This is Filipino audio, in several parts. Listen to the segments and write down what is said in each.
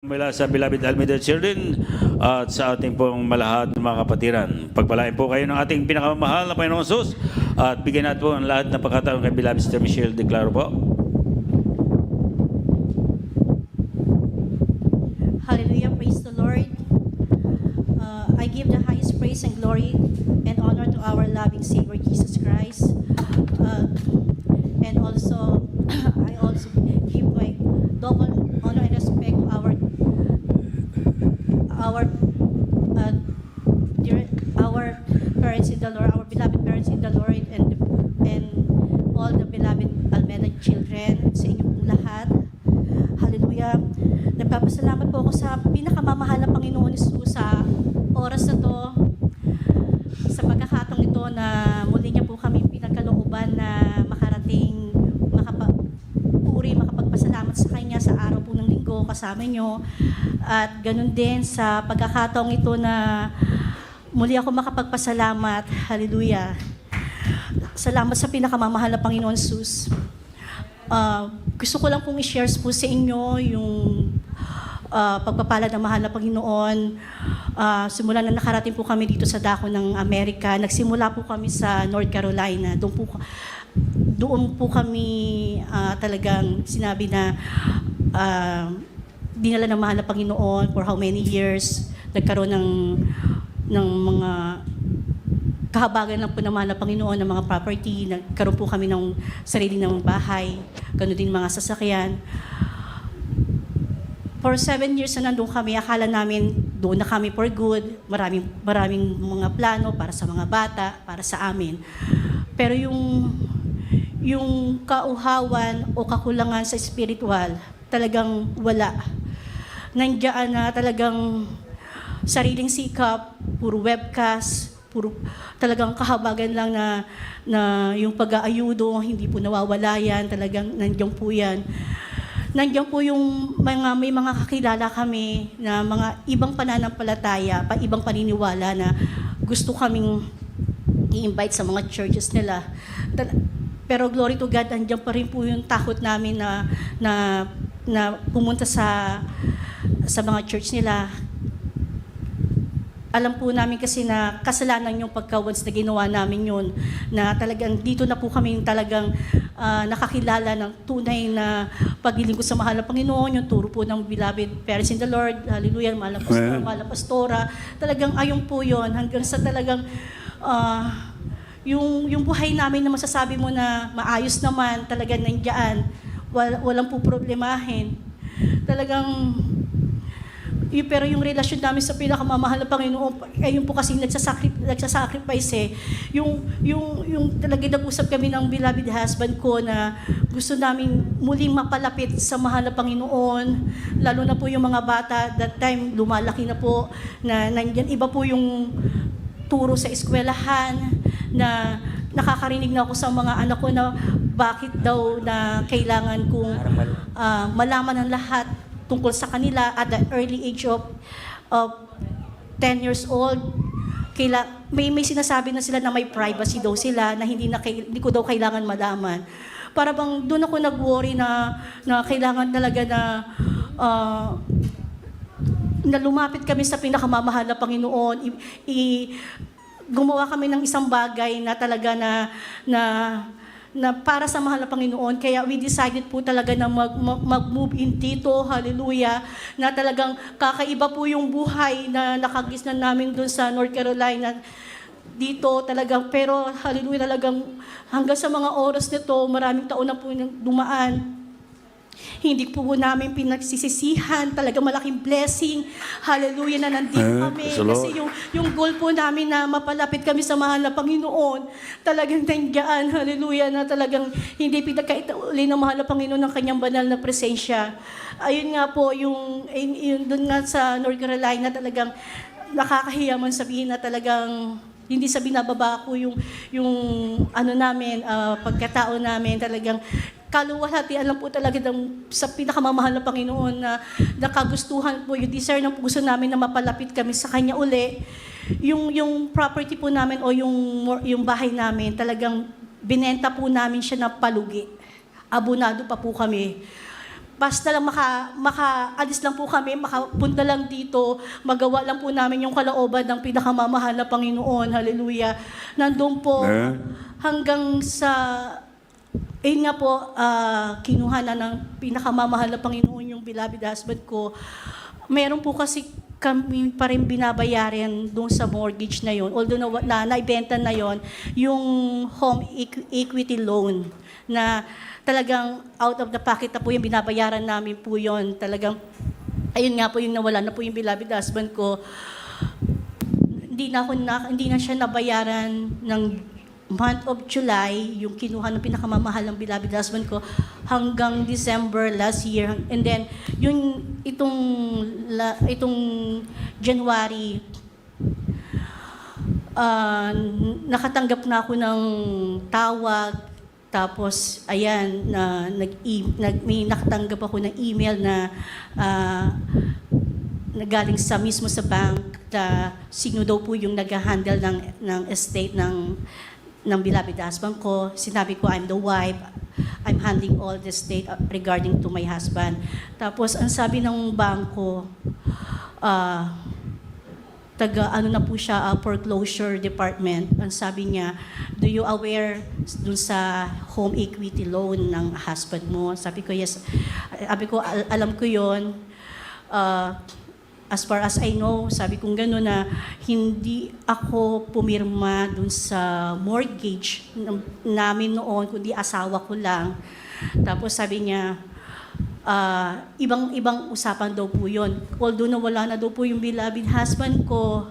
Mula sa Beloved Almeida Children at sa ating pong malahad na mga kapatiran. Pagpalain po kayo ng ating pinakamamahal na Panginoong Sus at bigyan natin po ang lahat ng pagkataon kay Beloved Sister Michelle Declaro po. Hallelujah, praise the Lord. I give the highest praise and glory and honor to our loving Savior Jesus Christ. And also, I also give my double honor and respect to our parents in the Lord, our beloved parents in the Lord, and all the beloved Almeida children, sa inyo pong lahat. Hallelujah. Nagpapasalamat po ako sa pinakamamahal na Panginoon Jesus sa oras na to, sa pagkakataong ito na muli niya po kami pinagkalooban na makarating, makapagpasalamat sa Kanya sa araw po ng linggo kasama nyo. At ganun din sa pagkakataong ito na muli ako makapagpasalamat. Hallelujah. Salamat sa pinakamamahal na Panginoon Jesus. Gusto ko lang pong i-share po sa inyo yung pagpapalad ng mahal na Panginoon. Simula na nakarating po kami dito sa dako ng Amerika. Nagsimula po kami sa North Carolina. Doon po kami talagang sinabi na dinala ng mahal na Panginoon for how many years. Nagkaroon ng mga kahabagan lang po ng mahal na Panginoon ng mga property. Nagkaroon po kami ng sarili ng bahay. Ganoon din mga sasakyan. For 7 years na nandun kami, akala namin doon na kami for good. Maraming mga plano para sa mga bata, para sa amin. Pero yung kauhawan o kakulangan sa spiritual, talagang wala. Nandiyan na talagang sariling sikap, puro webcast, puro talagang kahabagan lang na yung pag-aayudo, hindi po nawawala yan, talagang nandiyan po yan. Nandiyan po yung may mga kakilala kami na mga ibang pananampalataya, ibang paniniwala na gusto kaming i-invite sa mga churches nila. Pero glory to God, nandiyan pa rin po yung takot namin na pumunta sa mga church nila. Alam po namin kasi na kasalanan yung pagka-once na ginawa namin yun, na talagang dito na po kami talagang nakakilala ng tunay na paglilingkod sa mahal na Panginoon, yung turo po ng beloved parents in the Lord, hallelujah, mahal na pastora, talagang ayun po yun, hanggang sa talagang yung buhay namin na masasabi mo na maayos naman, talagang nandiyan, walang po problemahin. Talagang pero yung relasyon namin sa pinakamamahal na Panginoon, ayun po kasi nagsasacrifice eh. Yung talaga nag-usap kami ng beloved husband ko na gusto namin muling mapalapit sa mahal na Panginoon, lalo na po yung mga bata, that time lumalaki na po, na nandiyan, iba po yung turo sa eskwelahan, na nakakarinig na ako sa mga anak ko na bakit daw na kailangan kong malaman ng lahat tungkol sa kanila at the early age of 10 years old. May sinasabi na sila na may privacy daw sila, na hindi ko daw kailangan malaman. Para bang doon ako nag-worry na kailangan talaga na lumapit kami sa pinakamamahal na Panginoon. Gumawa kami ng isang bagay na talaga na para sa mahal na Panginoon. Kaya we decided po talaga na mag-move in dito, hallelujah, na talagang kakaiba po yung buhay na nakagisnan namin doon sa North Carolina. Dito talagang, pero hallelujah, talagang hanggang sa mga oras nito, maraming taon na po dumaan. Hindi po namin pinagsisisihan, talagang malaking blessing. Hallelujah na nandito kami. Kasi yung goal po namin na mapalapit kami sa mahal na Panginoon, talagang nandiyan, hallelujah, na talagang hindi pinagkaitauli ng mahal na Panginoon ng kanyang banal na presensya. Ayun nga po, yung doon nga sa North Carolina, talagang nakakahiya man sabihin na talagang hindi sa binababa ko yung ano namin, pagkatao namin, talagang kaluwalhatian lang po talaga sa pinakamamahal na Panginoon na nakagustuhan po yung desire ng puso namin na mapalapit kami sa Kanya uli. Yung property po namin o yung bahay namin, talagang binenta po namin siya na palugi. Abonado pa po kami. basta lang makaalis lang po kami, makapunta lang dito, magawa lang po namin yung kalooban ng pinakamamahal na Panginoon. Hallelujah. Nandun po hanggang sa, ayun nga po, kinuha na ng pinakamamahal na Panginoon yung beloved husband ko. Meron po kasi kami pa rin binabayaran doon sa mortgage na yon. Although naibenta na yon, yung home equity loan na talagang out of the pocket na po yung binabayaran namin po yon. Talagang, ayun nga po yung nawala na po yung beloved husband ko. Hindi na siya nabayaran ng month of July, yung kinuha ng pinakamamahal ng beloved husband ko, hanggang December last year. And then, itong January, nakatanggap na ako ng tawag. Tapos, ayan, may nakatanggap ako ng email na galing mismo sa bank na sino daw po yung nag-handle ng estate ng beloved husband ko. Sinabi ko, I'm the wife. I'm handling all the estate regarding to my husband. Tapos, ang sabi ng bangko, na po siya, foreclosure department. Ang sabi niya, do you aware dun sa home equity loan ng husband mo? Sabi ko, yes. Sabi ko, alam ko yon. As far as I know, sabi kong gano'n na hindi ako pumirma dun sa mortgage namin noon, kundi asawa ko lang. Tapos sabi niya, ibang usapan daw po yun. Although nawala na daw po yung beloved husband ko,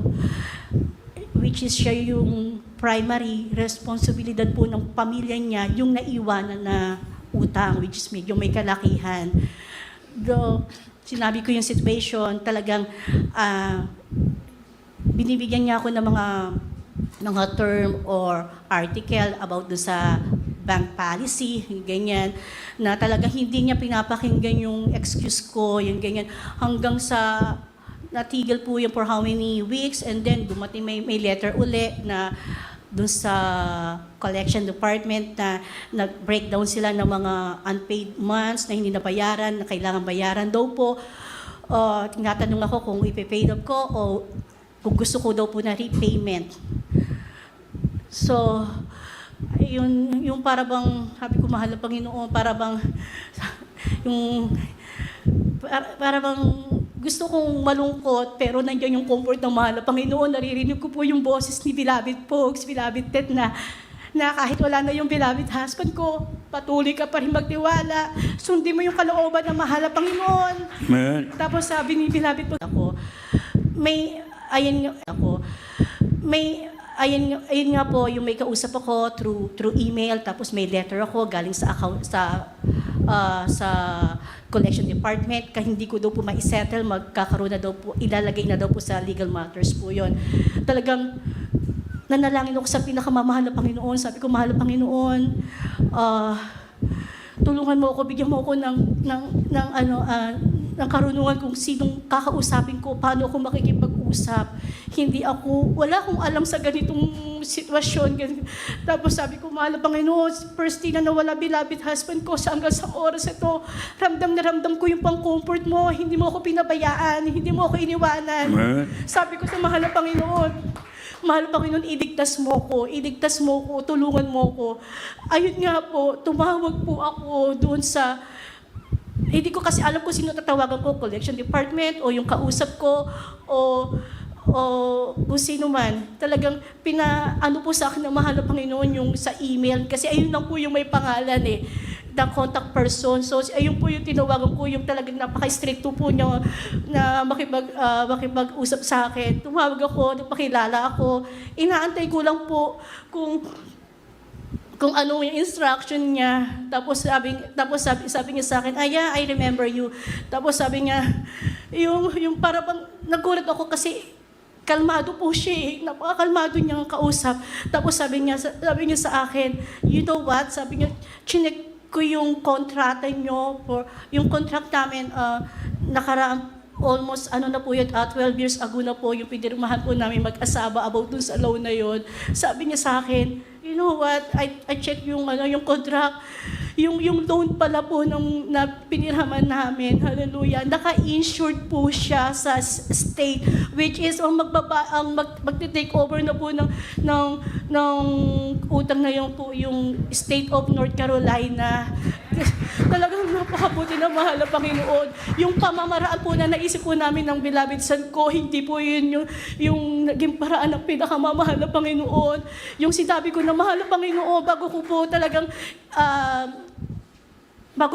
which is siya yung primary responsibilidad po ng pamilya niya, yung naiwanan na utang, which is medyo may kalakihan. Though, sinabi ko yung situation, talagang binibigyan niya ako ng mga term or article about do sa bank policy, ganyan, na talagang hindi niya pinapakinggan yung excuse ko, yung ganyan, hanggang sa natigil po yung for how many weeks, and then dumating may letter uli na dun sa collection department na nag-breakdown sila ng mga unpaid months na hindi nabayaran, na kailangan bayaran daw po. Tinatanong ako kung ipe-pay up ko o kung gusto ko daw po na repayment. So, yung para bang, sabi ko, mahal na Panginoon, para bang gusto kong malungkot, pero nandiyan yung comfort ng mahal na Panginoon. Naririnig ko po yung boses ni beloved Pogs, beloved Ted na kahit wala na yung beloved husband ko, patuloy ka pa rin magtiwala. Sundin mo yung kalooban ng mahal na Panginoon. Amen. Tapos sabi ni beloved Pogs, ayun nga po, yung may kausap ako through email, tapos may letter ako galing sa account sa collection department, kahit hindi ko daw po ma-settle, magkakaroon na daw po, ilalagay na daw po sa legal matters po yon. Talagang nanalangin ako sa pinakamamahal na Panginoon. Sabi ko, mahal na Panginoon, tulungan mo ako, bigyan mo ako ng karunungan kung sinong kakausapin ko, paano ako makikipag-usap. Wala akong alam sa ganitong sitwasyon. Tapos sabi ko, mahal na Panginoon, first thing na nawala beloved husband ko, hanggang sa oras ito, ramdam na ramdam ko yung pang-comfort mo, hindi mo ako pinabayaan, hindi mo ako iniwanan. Sabi ko sa mahal na Panginoon, mahal na Panginoon, iligtas mo ko, tulungan mo ko. Ayun nga po, tumawag po ako doon sa, hindi ko kasi alam kung sino tatawagan ko, collection department, o yung kausap ko, o kung sino man. Talagang ano po sa akin ng mahal na Panginoon yung sa email, kasi ayun lang po yung may pangalan the contact person. So ayun po yung tinawagan ko, yung talagang napaka-stricto po niya na makipag-usap sa akin. Tumawag ako, napakilala ako. Inaantay ko lang po kung ano yung instruction niya. Tapos sabi niya sa akin, yeah, I remember you. Tapos sabi niya, yung para bang nagulat ako kasi kalmado po siya napakakalmado niyang kausap. Tapos sabi niya sa akin, you know what? Sabi niya, chinek ko yung kontrata niyo yung contract namin, nakaraang almost, na po yun, 12 years ago na po, yung pinirmahan po namin mag-asawa about dun sa loan na yun. Sabi niya sa akin, you know what, I check yung contract, yung loan pala po na pinirhaman namin, hallelujah, naka-insured po siya sa state, which is magte-take over na po ng utang na yung po yung state of North Carolina. Talagang napakabuti na mahal na Panginoon. Yung pamamaraan po na naisip po namin ng beloved son ko, hindi po yun yung naging paraan ng pinakamamahal na Panginoon. Yung sinabi ko na mahal na Panginoon, bago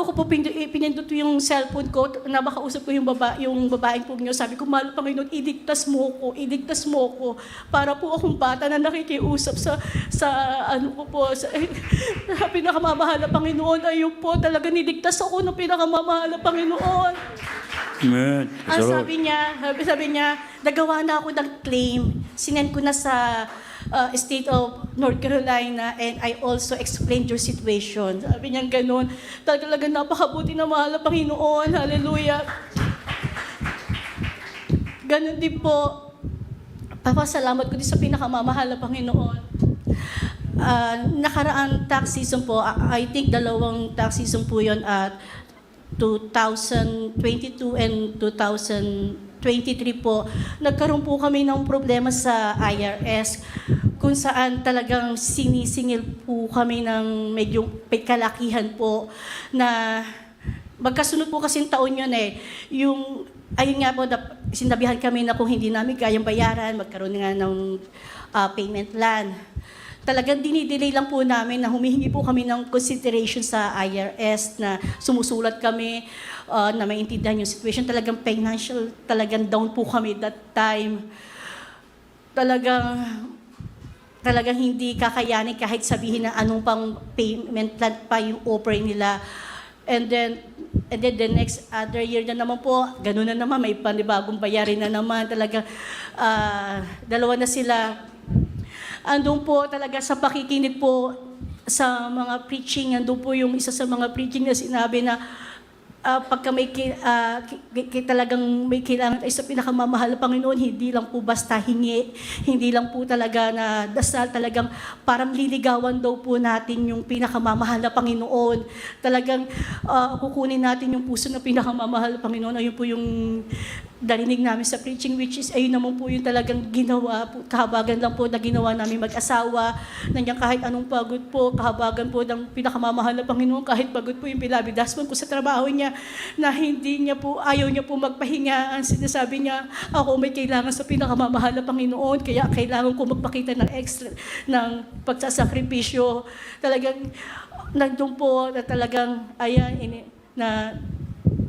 ko po pinindot yung cellphone ko, na makausap ko yung babaeng po niyo, sabi ko, mahal na Panginoon, idigtas mo ko, para po akong bata na nakikiusap sa pinakamamahal na Panginoon. Ayun po, talaga niligtas ako ng pinakamamahal na Panginoon. Amen. Ang sabi niya, nagawa na ako ng claim. Sinend ko na sa state of North Carolina, and I also explained your situation. Sabi niya ganun. Talaga napakabuti na mahal na Panginoon. Hallelujah. Ganun din po. Papasalamat ko din sa pinakamamahal na Panginoon. Nakaraang tax season po, I think 2 tax season po yun at 2022 and 2023 po, nagkaroon po kami ng problema sa IRS kung saan talagang sinisingil po kami ng medyo kalakihan po na magkasunod po kasing taon yun eh. Ayun nga po, sinabihan kami na kung hindi namin kayang bayaran, magkaroon nga ng payment plan. Talagang dinidelay lang po namin na humihingi po kami ng consideration sa IRS na sumusulat kami na maintindihan yung situation. Talagang financial, talagang down po kami that time. Talagang hindi kakayanin kahit sabihin na anong pang payment plan pa yung offer nila. And then the next other year na naman po, gano'n na naman, may panibagong bayarin na naman. Talagang dalawa na sila. Andun po talaga sa pakikinig po sa mga preaching, andun po yung isa sa mga preaching na sinabi na pagka talagang may kailangan tayo sa pinakamamahal na Panginoon, hindi lang po basta hingi, hindi lang po talaga na dasal, talagang parang liligawan daw po natin yung pinakamamahal na Panginoon. Talagang kukunin natin yung puso ng pinakamamahal na Panginoon. Ayun po yung darinig namin sa preaching, which is ayun naman po yung talagang ginawa po, kahabagan lang po na ginawa namin mag-asawa. Nandiyan kahit anong pagod po, kahabagan po ng pinakamamahal na Panginoon, kahit pagod po yung beloved husband ko sa trabaho niya, na ayaw niya po magpahinga. Ang sinasabi niya, ako may kailangan sa pinakamamahal na Panginoon, kaya kailangan ko magpakita ng extra, ng pagsasakripisyo. Talagang, nandun po na talagang,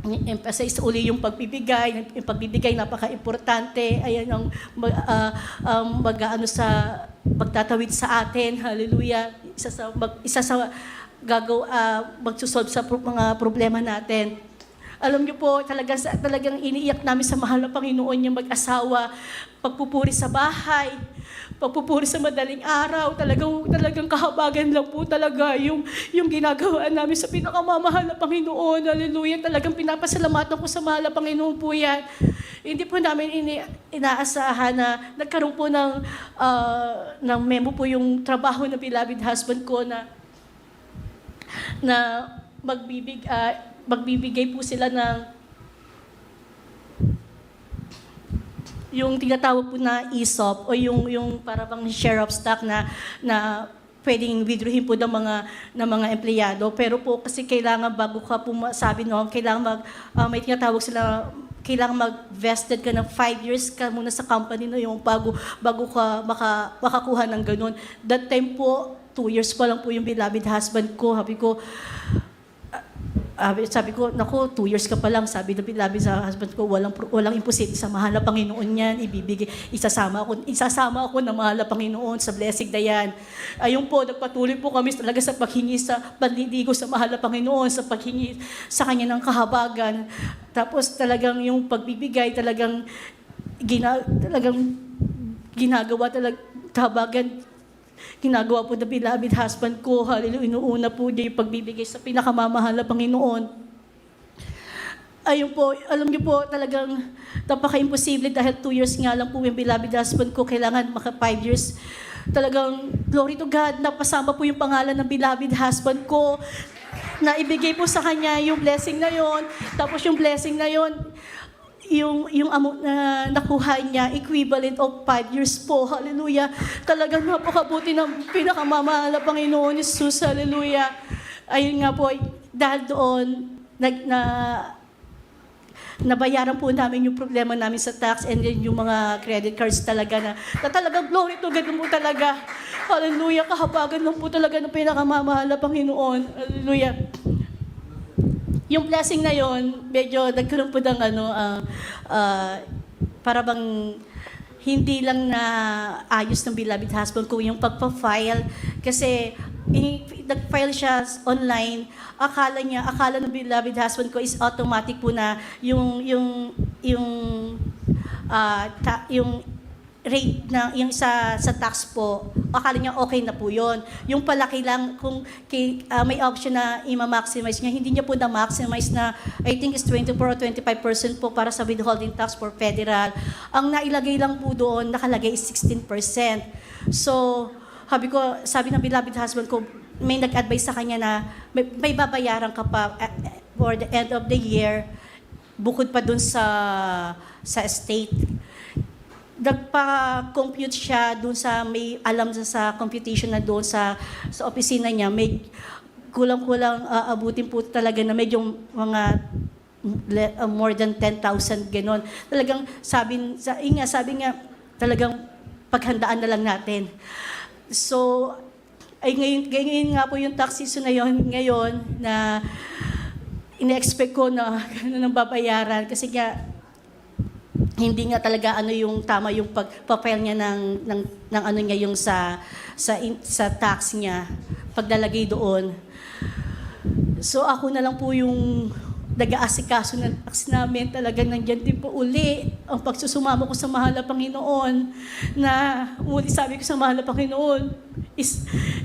emphasize uli yung pagbibigay. Yung pagbibigay napaka-importante. Ayan ang magtatawid sa atin. Hallelujah. Isa sa magsusolve sa mga problema natin. Alam niyo po, talagang iniiyak namin sa mahal na Panginoon yung mag-asawa, pagpupuri sa bahay, pagpupuri sa madaling araw, talagang kahabagan lang po talaga yung ginagawa namin sa pinakamamahal na Panginoon. Hallelujah. Talagang pinapasalamatan ko sa mahal na Panginoon po yan. Hindi po namin inaasahan na nagkaroon po ng memo po yung trabaho ng beloved husband ko na magbibigay po sila ng yung tinatawag po na ESOP o yung para bang share of stock na pwedeng withdrawin po ng mga empleyado. Pero po kasi kailangan bago ka po sabi kailangan may tinatawag sila, kailangan mag-vested ka ng 5 years ka muna sa company na yung bago ka makakuha ng ganun. That time po, 2 years pa lang po yung beloved husband ko. Sabi ko, naku, 2 years ka pa lang. Sabi ng beloved sa husband ko, walang imposible sa mahal na Panginoon yan. Isasama ako na mahal na Panginoon sa blessing na yan. Ayun po, nagpatuloy po kami talaga sa paghingi sa panliligo sa mahal na Panginoon, sa paghingi sa Kanya ng kahabagan. Tapos talagang yung pagbibigay, talagang ginagawa kahabagan. Ginagawa po na beloved husband ko. Hallelujah. Inuuna po niya yung pagbibigay sa pinakamamahal na Panginoon. Ayun po, alam niyo po, talagang napaka-imposible dahil 2 years nga lang po yung beloved husband ko. Kailangan 5 years. Talagang, glory to God, napasama po yung pangalan ng beloved husband ko. na ibigay po sa kanya yung blessing na yon. Tapos yung blessing na yon, yung amount na nakuha niya, equivalent of 5 years po. Hallelujah. Talagang napakabuti ng pinakamamahal na Panginoon Jesus. Hallelujah. Ayun nga po, dahil doon, nabayaran po namin yung problema namin sa tax and then yung mga credit cards talaga na talagang glory to God po talaga. Hallelujah. Kahabagan lang po talaga ng pinakamamahal na Panginoon. Hallelujah. Yung blessing na yon, medyo nagkaroon po ng para bang hindi lang na ayos ng beloved husband ko yung pagpa-file. Kasi nag-file siya online, akala ng beloved husband ko is automatic po na yung rate na yung sa tax po, akala niya okay na po yon. Yung palaki lang kung may option na i-maximize niya, hindi niya po na-maximize na I think is 24 or 25% po para sa withholding tax for federal. Ang nailagay lang po doon, nakalagay is 16%. So, sabi ng beloved husband ko, may nag-advise sa kanya na may babayaran ka pa for the end of the year, bukod pa dun sa estate. Nagpa-compute siya doon sa may alam sa computation na doon sa opisina niya, may kulang-kulang abutin po talaga na medyo mga more than 10,000 gano'n. Talagang sabi nga talagang paghandaan na lang natin. So ay ngayon nga po yung tax season na ngayon na ina-expect ko na gano'n ang babayaran kasi nga hindi nga talaga yung tama yung pagpa-file niya ng ano niya yung sa tax niya paglalagay doon. So ako na lang po yung nag-aasikaso ng tax namin. Talagang nandiyan din po uli ang pagsusumama ko sa mahal na Panginoon na muli sabi ko sa mahal na Panginoon,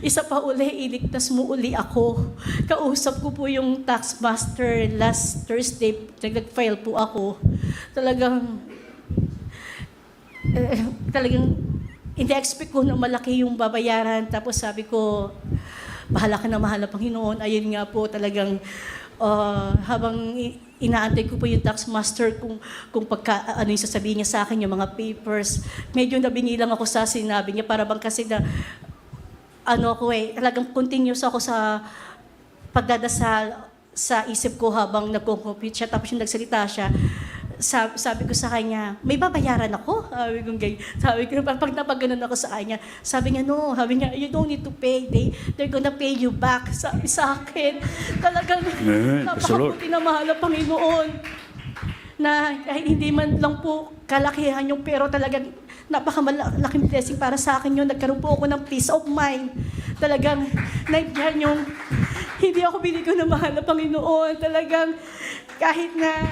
isa pa uli, iligtas mo uli ako. Kausap ko po yung tax master last Thursday, nag-file po ako. Talagang hindi-expect ko na malaki yung babayaran. Tapos sabi ko, bahala ka na mahal na Panginoon. Ayun nga po talagang habang inaantay ko po yung tax master kung ano yung sasabihin niya sa akin, yung mga papers, medyo nabingilang ako sa sinabi niya para bang kasi na talagang continuous ako sa pagdadasal sa isip ko habang nagko-compute siya. Tapos yung nagsalita siya, sabi ko sa kanya, may babayaran ako? Sabi ko, pag napagganon ako sa kanya, sabi niya, no, you don't need to pay. They're gonna pay you back. Sabi sa akin, talagang napakabuti na mahal na Panginoon na kahit hindi man lang po kalakihan yung pero talagang napakamalaking blessing para sa akin yun. Nagkaroon po ako ng peace of mind. Talagang nandiyan yung hindi ako binigo na mahal na Panginoon. Talagang kahit na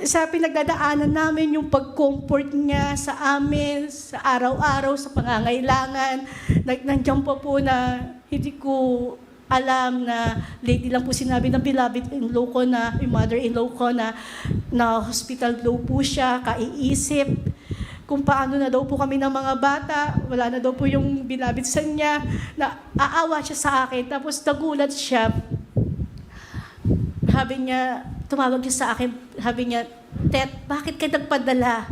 sa pinagdadaanan namin yung pag-comfort niya sa amin, sa araw-araw, sa pangangailangan. Nandiyan pa po na hindi ko alam na lately lang po sinabi ng beloved-in-law ko na, yung mother-in-law ko na hospital daw po siya, kaiisip kung paano na daw po kami ng mga bata, wala na daw po yung beloved son niya, na aawa siya sa akin. Tapos nagulat siya. Sabi niya, tumawag niya sa akin, sabi niya, Tet, bakit ka nagpadala?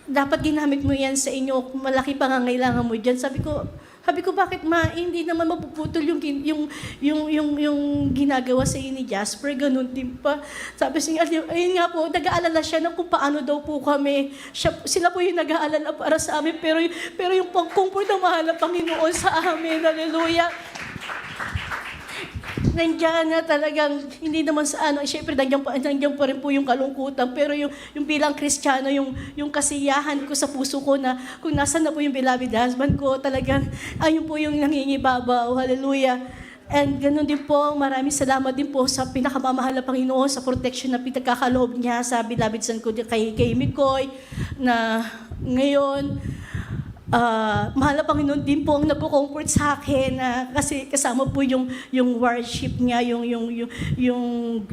Dapat ginamit mo yan sa inyo, malaki pangangailangan mo dyan. Sabi ko, bakit hindi naman mapuputol yung ginagawa sa inyo ni Jasper, ganun din pa. Sabi siya, ayun nga po, nag-aalala siya na kung paano daw po kami. Sila po yung nag-aalala para sa amin, pero yung pag-comfort ng mahal na Panginoon sa amin, hallelujah. Nandiyan na talagang, hindi naman sa syempre nandiyan pa rin po yung kalungkutan, pero yung bilang Kristiyano, yung kasiyahan ko sa puso ko na kung nasan na po yung beloved husband ko, talagang ayun po yung nangingibabaw, hallelujah. And ganoon din po, maraming salamat din po sa pinakamamahal na Panginoon sa protection na pinagkakaloob niya sa beloved son ko kay Mikoy, na ngayon, mahal na Panginoon din po ang nagko-comfort sa akin kasi kasama po yung worship niya, yung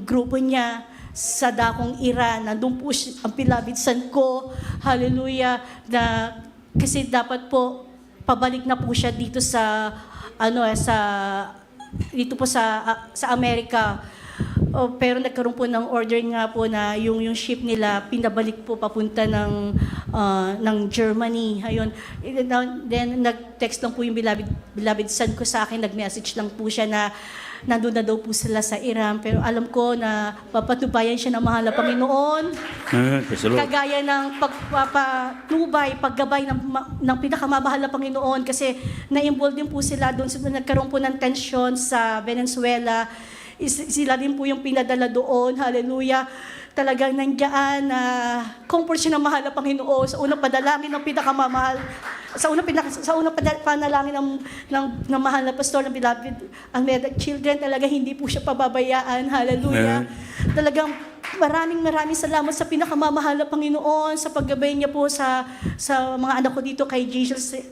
grupo niya sa dakong Iran. Nandun po ang beloved son ko, hallelujah, na kasi dapat po pabalik na po siya dito sa dito po sa Amerika. Pero nagkaroon po ng order nga po na yung ship nila pinabalik po papunta ng Germany. Ayun. Then nag-text lang po yung beloved son ko sa akin, nag-message lang po siya na nandun na daw po sila sa Iran. Pero alam ko na papatubayan siya ng mahal na Panginoon. Kagaya ng pagpapatubay, paggabay ng pinakamamahal na Panginoon kasi na-involve din po sila doon. Nagkaroon po ng tensyon sa Venezuela. Sila din po yung pinadala doon. Hallelujah. Talagang nandiyan na comfort siya ng mahal na Panginoon sa unang padalangin ng pinakamamahal, sa unang panalangin ng mahal na pastor ng beloved Almeida Children. Talaga hindi po siya pababayaan. Hallelujah. Talagang maraming salamat sa pinakamamahal na Panginoon sa paggabay niya po sa mga anak ko dito kay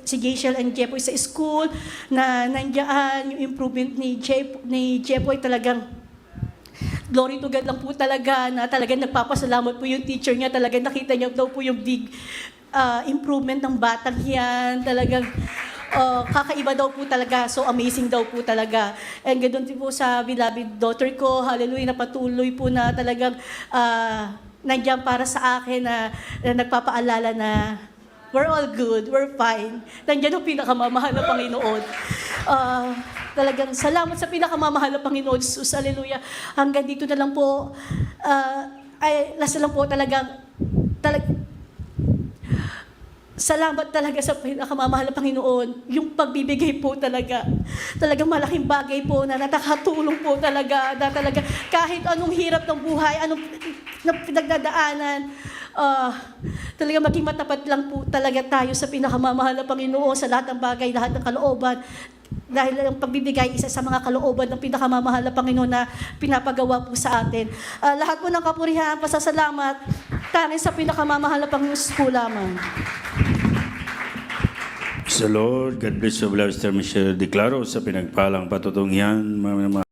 si Jaciel and Jepoy sa school na nandiyan yung improvement ni Jepoy. Talagang glory to God lang po talaga na talagang nagpapasalamat po yung teacher niya. Talagang nakita niya daw po yung big improvement ng batang yan. Talagang kakaiba daw po talaga. So amazing daw po talaga. And ganoon din po sa beloved daughter ko. Hallelujah, na patuloy po na talagang nandiyan para sa akin na nagpapaalala na we're all good, we're fine. Nandiyan ang pinakamamahal na Panginoon. Talagang salamat sa pinakamamahal na Panginoon, Jesus. Hallelujah. Hanggang dito na lang po. Last lang po talagang salamat talaga sa pinakamamahal na Panginoon. Yung pagbibigay po talaga. Talagang malaking bagay po na nakakatulong po talaga. Na talaga kahit anong hirap ng buhay, anong pinagdadaanan, talaga maging matapat lang po talaga tayo sa pinakamamahal na Panginoon sa lahat ng bagay, lahat ng kalooban. Dahil ang pagbibigay, isa sa mga kalooban ng pinakamamahal na Panginoon na pinapagawa po sa atin. Lahat po ng kapurihan, pasasalamat, tanging sa pinakamamahal na Panginoon po lamang. Sa Lord, God bless you, beloved Sister Michelle. Deklaro sa pinagpalang patutungian, mga